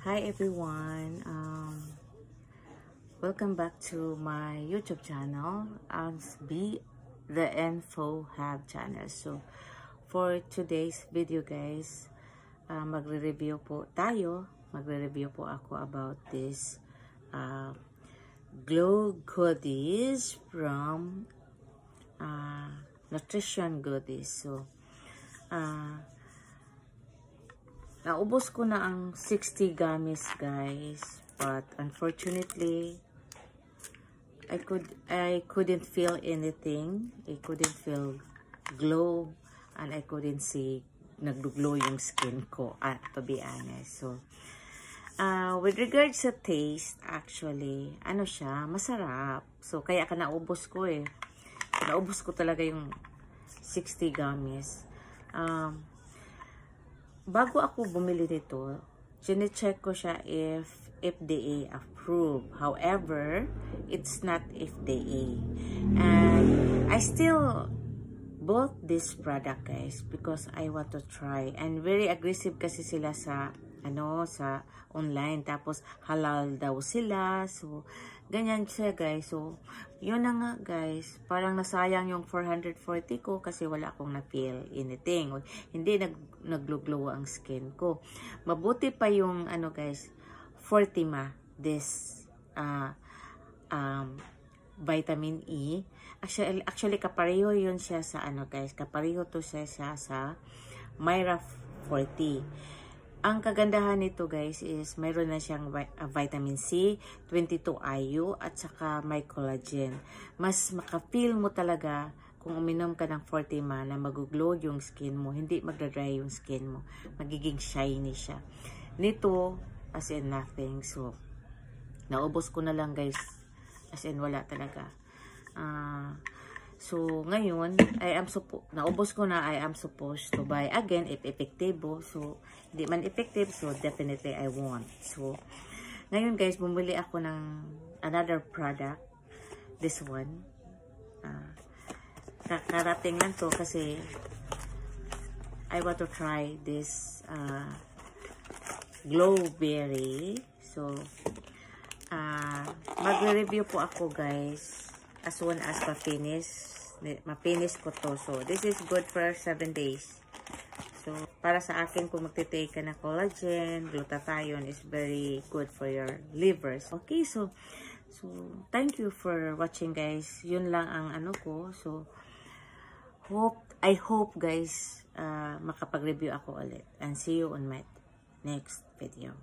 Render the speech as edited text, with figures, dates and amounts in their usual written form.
Hi everyone, welcome back to my YouTube channel as Be the Info Hub channel. So for today's video guys, magre-review po ako about this glow goodies from Nutrition Goodies. So naubos ko na ang 60 gummies guys, but unfortunately I couldn't feel anything. I couldn't feel glow and I couldn't see naglo-glow yung skin ko, to be honest. So with regards sa taste, actually ano siya, masarap. So kaya ka naubos ko naubos ko talaga yung 60 gummies. Bago ako bumili nito, chine-check ko siya if FDA approved. However, it's not FDA. And I still bought this product guys because I want to try. And very aggressive kasi sila sa sa online. Tapos halal daw sila. So ganyan siya guys. So yun na nga guys, parang nasayang yung 440 ko kasi wala akong na-feel anything. Hindi naglo-glow ang skin ko. Mabuti pa yung guys, Fortima, this vitamin E. Actually kapareho yun siya sa guys, kapareho to siya sa Myra 40. Ang kagandahan nito guys is mayroon na siyang vitamin C, 22 IU at saka may collagen. Mas maka-feel mo talaga kung uminom ka ng Fortima na mag-glow yung skin mo, hindi magda-dry yung skin mo. Magiging shiny siya. Nito as in nothing. So naubos ko na lang guys. As in wala talaga. So, ngayon, naubos ko na, I am supposed to buy again if effective. So, hindi man effective, so definitely I want. So, ngayon guys, bumili ako ng another product. This one. Karating lang to kasi I want to try this Glowberry. So, mag-review po ako guys as soon as ma-finish ko to. So, this is good for 7 days. So, para sa akin, kung magtitake ka na collagen, glutathione is very good for your livers. Okay, so thank you for watching guys. Yun lang ang ko. So, I hope guys, makapag-review ako ulit. And see you on my next video.